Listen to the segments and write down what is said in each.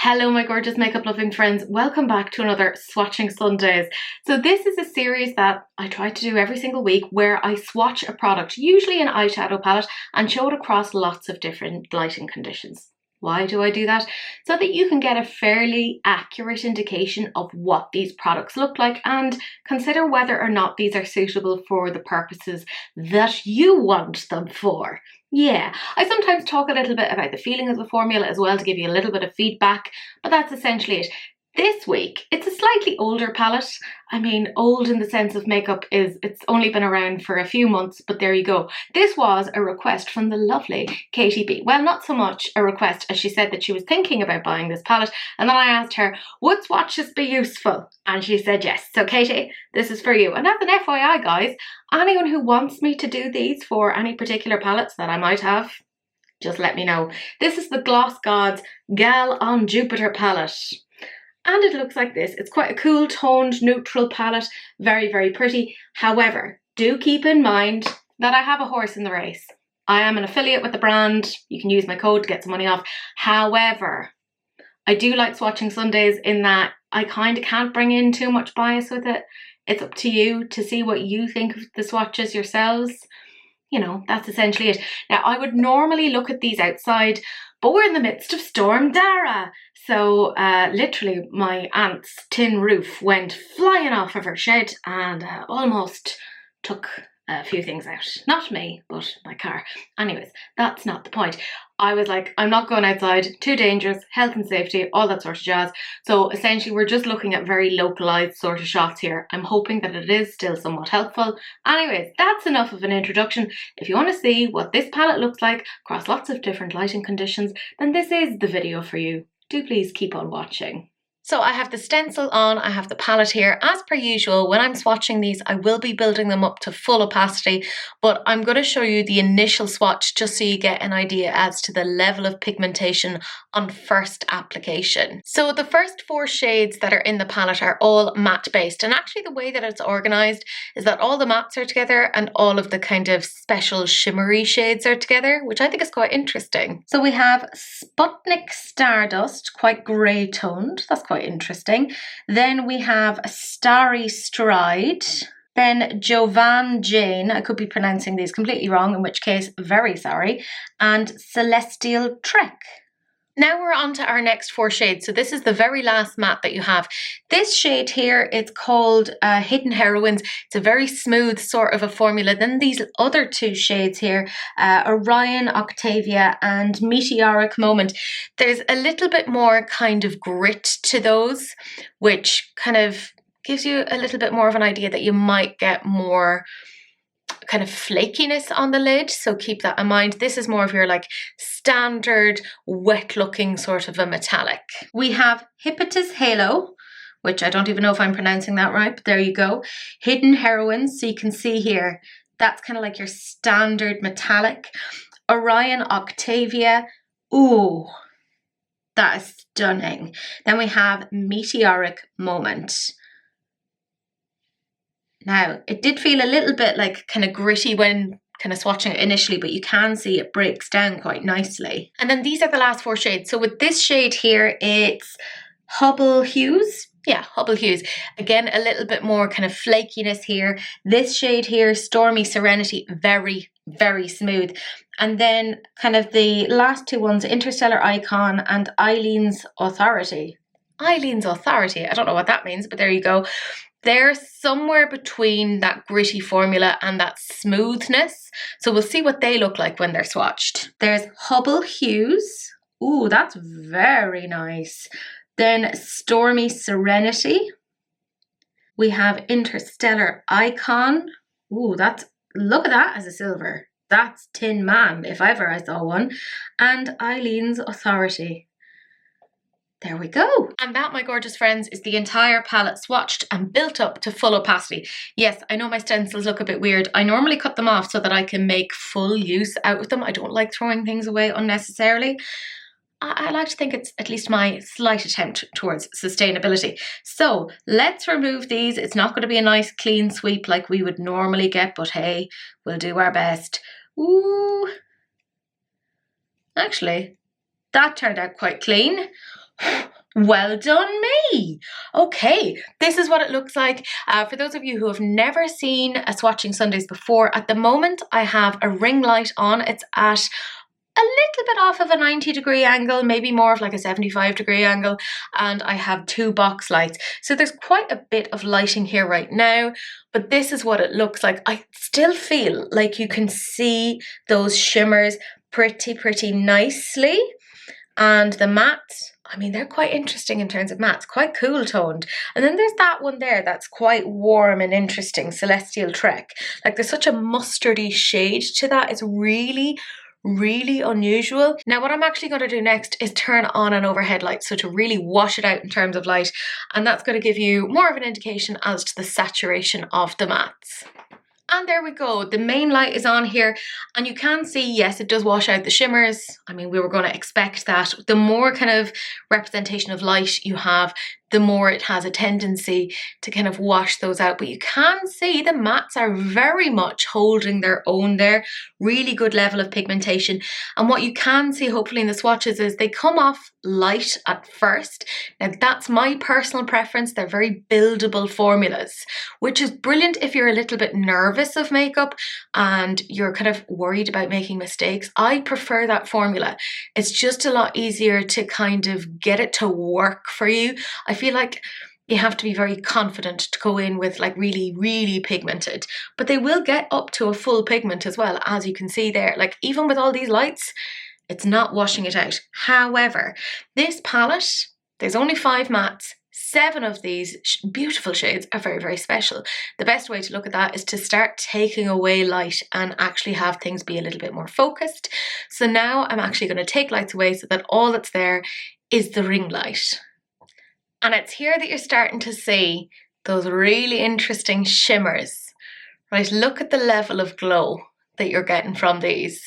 Hello my gorgeous makeup loving friends, welcome back to another Swatching Sundays. So this is a series that I try to do every single week where I swatch a product, usually an eyeshadow palette, and show it across lots of different lighting conditions. Why do I do that? So that you can get a fairly accurate indication of what these products look like and consider whether or not these are suitable for the purposes that you want them for. Yeah, I sometimes talk a little bit about the feeling of the formula as well to give you a little bit of feedback, but that's essentially it. This week, it's a slightly older palette. I mean, old in the sense of makeup it's only been around for a few months, but there you go. This was a request from the lovely CaitiB. Well, not so much a request as she said that she was thinking about buying this palette, and then I asked her, would swatches be useful? And she said yes. So Katie, this is for you. And as an FYI guys, anyone who wants me to do these for any particular palettes that I might have, just let me know. This is the Gloss Gods Gal on Jupiter palette. And it looks like this. It's quite a cool toned neutral palette, very, very pretty. However, do keep in mind that I have a horse in the race. I am an affiliate with the brand. You can use my code to get some money off. However, I do like Swatching Sundays in that I kind of can't bring in too much bias with it. It's up to you to see what you think of the swatches yourselves. You know, that's essentially it. Now, I would normally look at these outside, but we're in the midst of Storm Dara. So literally my aunt's tin roof went flying off of her shed and almost took a few things out. Not me, but my car. Anyways, that's not the point. I was like, I'm not going outside, too dangerous, health and safety, all that sort of jazz. So essentially we're just looking at very localized sort of shots here. I'm hoping that it is still somewhat helpful. Anyways, that's enough of an introduction. If you want to see what this palette looks like across lots of different lighting conditions, then this is the video for you. Do please keep on watching. So I have the stencil on, I have the palette here. As per usual, when I'm swatching these, I will be building them up to full opacity, but I'm going to show you the initial swatch just so you get an idea as to the level of pigmentation on first application. So the first 4 shades that are in the palette are all matte based, and actually the way that it's organized is that all the mattes are together and all of the kind of special shimmery shades are together, which I think is quite interesting. So we have Sputnik Stardust, quite grey toned, that's quite interesting. Then we have Starry Stride. Then Jovan Jane, I could be pronouncing these completely wrong, in which case, very sorry. And Celestial Trek. Now we're on to our next 4 shades. So this is the very last matte that you have. This shade here, it's called Hidden Heroines. It's a very smooth sort of a formula. Then these other 2 shades here, Orion, Octavia, and Meteoric Moment. There's a little bit more kind of grit to those, which kind of gives you a little bit more of an idea that you might get more kind of flakiness on the lid, so keep that in mind. This is more of your like standard wet looking sort of a metallic. We have Hippolytus Halo, which I don't even know if I'm pronouncing that right, but there you go. Hidden Heroines, so you can see here, that's kind of like your standard metallic. Orion Octavia, ooh, that is stunning. Then we have Meteoric Moment. Now, it did feel a little bit like kind of gritty when kind of swatching it initially, but you can see it breaks down quite nicely. And then these are the last 4 shades. So with this shade here, it's Hubble Hues. Yeah, Hubble Hues. Again, a little bit more kind of flakiness here. This shade here, Stormy Serenity, very, very smooth. And then kind of the last 2 ones, Interstellar Icon and Eileen's Authority. Eileen's Authority, I don't know what that means, but there you go. They're somewhere between that gritty formula and that smoothness. So we'll see what they look like when they're swatched. There's Hubble Hues. Ooh, that's very nice. Then Stormy Serenity. We have Interstellar Icon. Ooh, look at that as a silver. That's Tin Man, if ever I saw one. And Eileen's Authority. There we go. And that, my gorgeous friends, is the entire palette swatched and built up to full opacity. Yes, I know my stencils look a bit weird. I normally cut them off so that I can make full use out of them. I don't like throwing things away unnecessarily. I like to think it's at least my slight attempt towards sustainability. So let's remove these. It's not going to be a nice clean sweep like we would normally get, but hey, we'll do our best. Ooh. Actually, that turned out quite clean. Well done me. Okay, this is what it looks like. For those of you who have never seen a Swatching Sundays before, at the moment I have a ring light on. It's at a little bit off of a 90-degree angle, maybe more of like a 75-degree angle, and I have two box lights. So there's quite a bit of lighting here right now, but this is what it looks like. I still feel like you can see those shimmers pretty nicely, and the mattes, I mean, they're quite interesting in terms of mattes, quite cool toned. And then there's that one there that's quite warm and interesting, Celestial Trek. Like there's such a mustardy shade to that. It's really unusual. Now what I'm actually going to do next is turn on an overhead light, so to really wash it out in terms of light, and that's going to give you more of an indication as to the saturation of the mattes. And there we go, the main light is on here, and you can see, yes, it does wash out the shimmers. I mean, we were going to expect that. The more kind of representation of light you have, the more it has a tendency to kind of wash those out. But you can see the mattes are very much holding their own there. Really good level of pigmentation. And what you can see hopefully in the swatches is they come off light at first. Now that's my personal preference. They're very buildable formulas, which is brilliant if you're a little bit nervous of makeup and you're kind of worried about making mistakes. I prefer that formula. It's just a lot easier to kind of get it to work for you. I feel like you have to be very confident to go in with like really pigmented, but they will get up to a full pigment as well, as you can see there. Like even with all these lights, it's not washing it out. However, this palette, there's only 5 mattes. 7 of these beautiful shades are very special. The best way to look at that is to start taking away light and actually have things be a little bit more focused. So now I'm actually going to take lights away so that all that's there is the ring light. And it's here that you're starting to see those really interesting shimmers. Right, look at the level of glow that you're getting from these.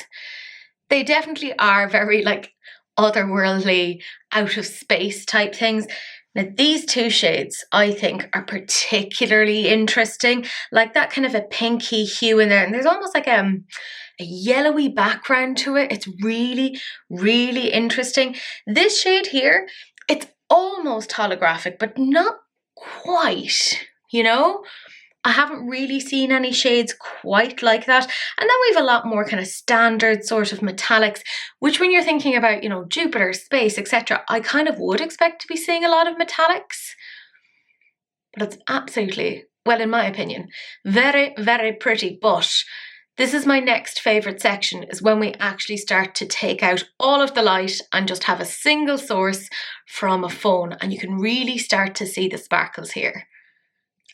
They definitely are very like otherworldly, out of space type things. Now these 2 shades I think are particularly interesting, like that kind of a pinky hue in there, and there's almost like a yellowy background to it. It's really interesting. This shade here, it's almost holographic, but not quite, you know? I haven't really seen any shades quite like that. And then we have a lot more kind of standard sort of metallics, which when you're thinking about, you know, Jupiter, space, etc., I kind of would expect to be seeing a lot of metallics. But it's absolutely, well, in my opinion, very pretty. But this is my next favourite section, is when we actually start to take out all of the light and just have a single source from a phone, and you can really start to see the sparkles here.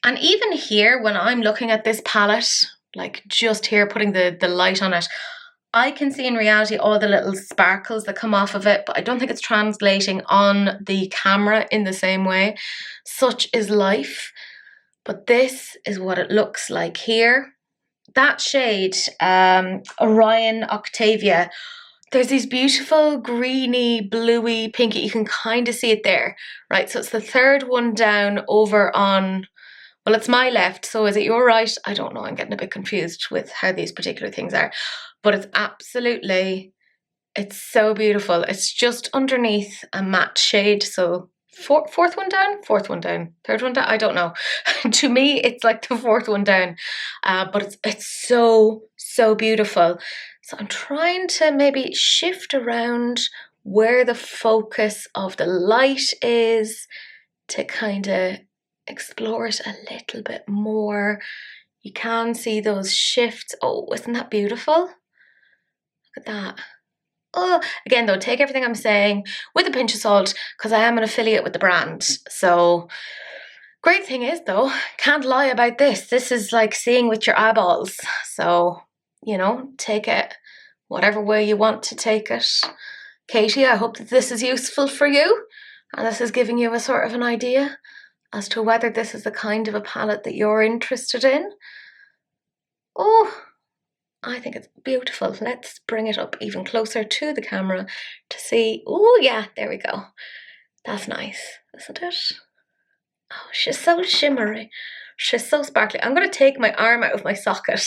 And even here, when I'm looking at this palette, like just here putting the light on it, I can see in reality all the little sparkles that come off of it, but I don't think it's translating on the camera in the same way. Such is life. But this is what it looks like here. That shade, Orion Octavia, there's these beautiful greeny, bluey, pinky, you can kind of see it there, right? So it's the 3rd one down over on, well, it's my left, so is it your right? I don't know, I'm getting a bit confused with how these particular things are, but it's absolutely, it's so beautiful. It's just underneath a matte shade, so 4th one down, 4th one down, 3rd one down, I don't know. To me, it's like the 4th one down, but it's so beautiful. So I'm trying to maybe shift around where the focus of the light is to kind of explore it a little bit more. You can see those shifts. Oh, isn't that beautiful? Look at that. Oh, again though, take everything I'm saying with a pinch of salt, because I am an affiliate with the brand. So great thing is though, can't lie about this. This is like seeing with your eyeballs. So, you know, take it whatever way you want to take it. Katie, I hope that this is useful for you, and this is giving you a sort of an idea as to whether this is the kind of a palette that you're interested in. Oh, I think it's beautiful. Let's bring it up even closer to the camera to see. Oh yeah, there we go. That's nice, isn't it? Oh, she's so shimmery. She's so sparkly. I'm going to take my arm out of my socket,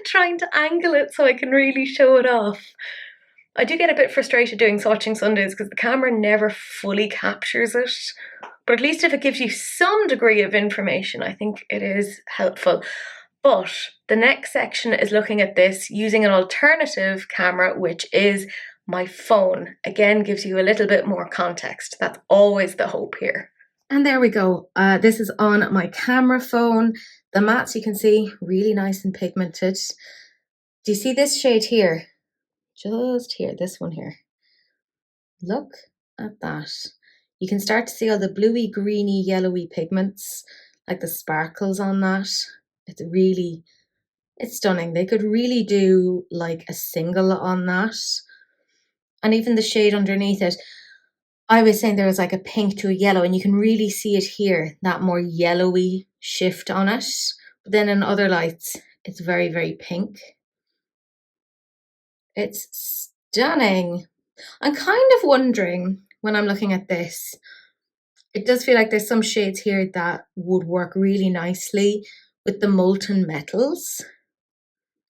trying to angle it so I can really show it off. I do get a bit frustrated doing Swatching Sundays because the camera never fully captures it. But at least if it gives you some degree of information, I think it is helpful. But the next section is looking at this using an alternative camera, which is my phone. Again, gives you a little bit more context. That's always the hope here. And there we go. This is on my camera phone. The mattes, you can see, really nice and pigmented. Do you see this shade here? Just here, this one here. Look at that. You can start to see all the bluey, greeny, yellowy pigments, like the sparkles on that. It's stunning. They could really do like a single on that. And even the shade underneath it, I was saying there was like a pink to a yellow, and you can really see it here, that more yellowy shift on it. But then in other lights, it's very, very pink. It's stunning. I'm kind of wondering when I'm looking at this, it does feel like there's some shades here that would work really nicely with the molten metals.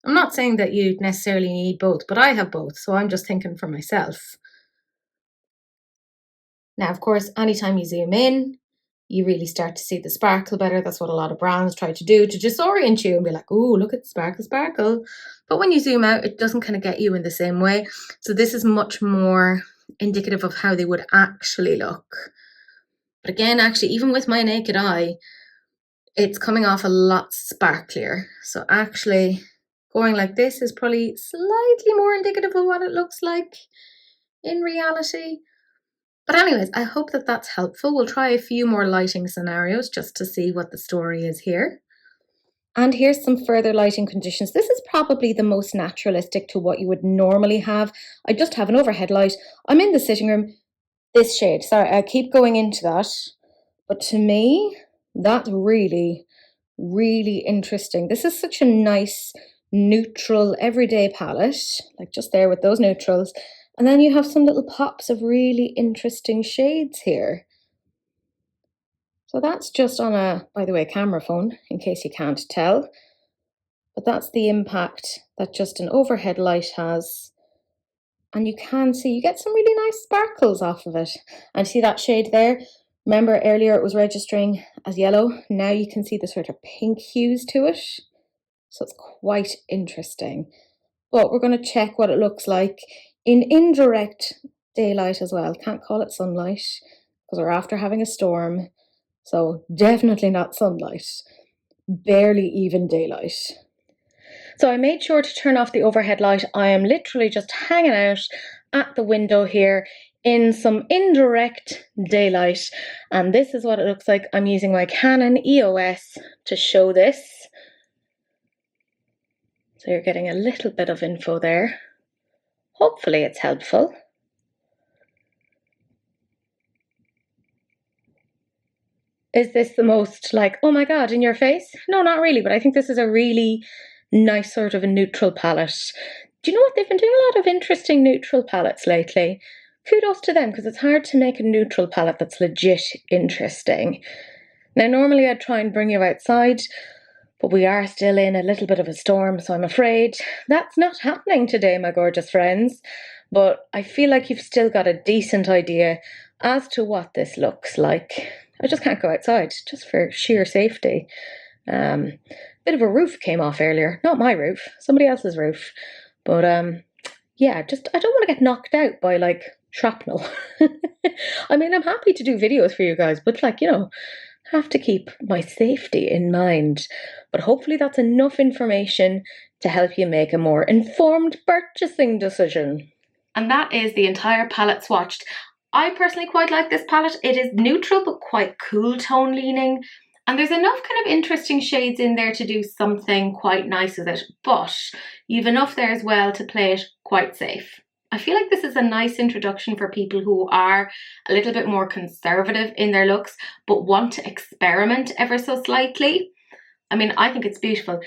I'm not saying that you necessarily need both, but I have both, so I'm just thinking for myself. Now, of course, anytime you zoom in, you really start to see the sparkle better. That's what a lot of brands try to do, to disorient you and be like, oh, look at the sparkle, sparkle. But when you zoom out, it doesn't kind of get you in the same way. So this is much more indicative of how they would actually look. But again, actually, even with my naked eye, it's coming off a lot sparklier. So actually, going like this is probably slightly more indicative of what it looks like in reality. But anyways, I hope that that's helpful. We'll try a few more lighting scenarios just to see what the story is here. And here's some further lighting conditions. This is probably the most naturalistic to what you would normally have. I just have an overhead light. I'm in the sitting room. This shade, sorry, I keep going into that. But to me, that's really, really interesting. This is such a nice, neutral, everyday palette. Like just there with those neutrals. And then you have some little pops of really interesting shades here. So that's just on a, by the way, camera phone, in case you can't tell. But that's the impact that just an overhead light has. And you can see, you get some really nice sparkles off of it. And see that shade there? Remember earlier it was registering as yellow. Now you can see the sort of pink hues to it. So it's quite interesting. But we're going to check what it looks like in indirect daylight as well. Can't call it sunlight because we're after having a storm. So definitely not sunlight. Barely even daylight. So I made sure to turn off the overhead light. I am literally just hanging out at the window here in some indirect daylight. And this is what it looks like. I'm using my Canon EOS to show this. So you're getting a little bit of info there. Hopefully it's helpful. Is this the most like, oh my God, in your face? No, not really, but I think this is a really nice sort of a neutral palette. Do you know what? They've been doing a lot of interesting neutral palettes lately. Kudos to them, because it's hard to make a neutral palette that's legit interesting. Now, normally I'd try and bring you outside, but we are still in a little bit of a storm, so I'm afraid that's not happening today, my gorgeous friends. But I feel like you've still got a decent idea as to what this looks like. I just can't go outside, just for sheer safety. Bit of a roof came off earlier. Not my roof, somebody else's roof. But yeah, just I don't want to get knocked out by like shrapnel. I mean, I'm happy to do videos for you guys, but like, you know, have to keep my safety in mind. But hopefully that's enough information to help you make a more informed purchasing decision. And that is the entire palette swatched. I personally quite like this palette. It is neutral but quite cool tone leaning. And there's enough kind of interesting shades in there to do something quite nice with it. But you've enough there as well to play it quite safe. I feel like this is a nice introduction for people who are a little bit more conservative in their looks but want to experiment ever so slightly. I mean, I think it's beautiful.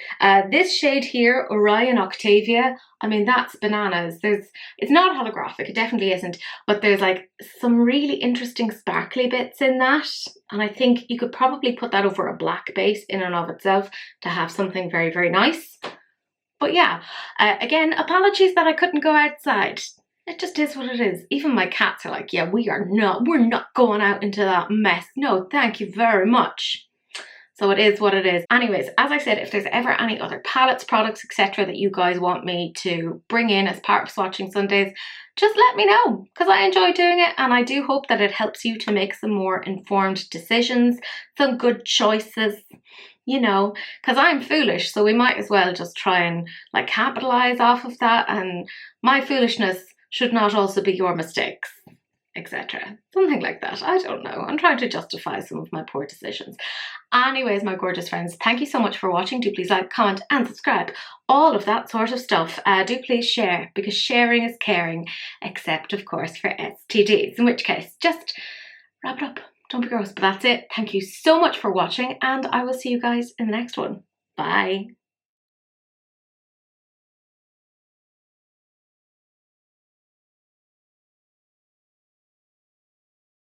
This shade here, Orion Octavia, I mean, that's bananas. It's not holographic, it definitely isn't, but there's like some really interesting sparkly bits in that. And I think you could probably put that over a black base in and of itself to have something very, very nice. But yeah, again, apologies that I couldn't go outside. it just is what it is. Even my cats are like, yeah, we're not going out into that mess. No, thank you very much. So it is what it is. Anyways, as I said, if there's ever any other palettes, products, etc. that you guys want me to bring in as part of Swatching Sundays, just let me know, because I enjoy doing it, and I do hope that it helps you to make some more informed decisions, some good choices, you know, because I'm foolish, so we might as well just try and like capitalize off of that, and my foolishness should not also be your mistakes, etc. Something like that. I don't know. I'm trying to justify some of my poor decisions. Anyways, my gorgeous friends, thank you so much for watching. Do please like, comment and subscribe. All of that sort of stuff. Do please share, because sharing is caring, except of course for STDs, in which case just wrap it up. Don't be gross. But that's it. Thank you so much for watching, and I will see you guys in the next one. Bye.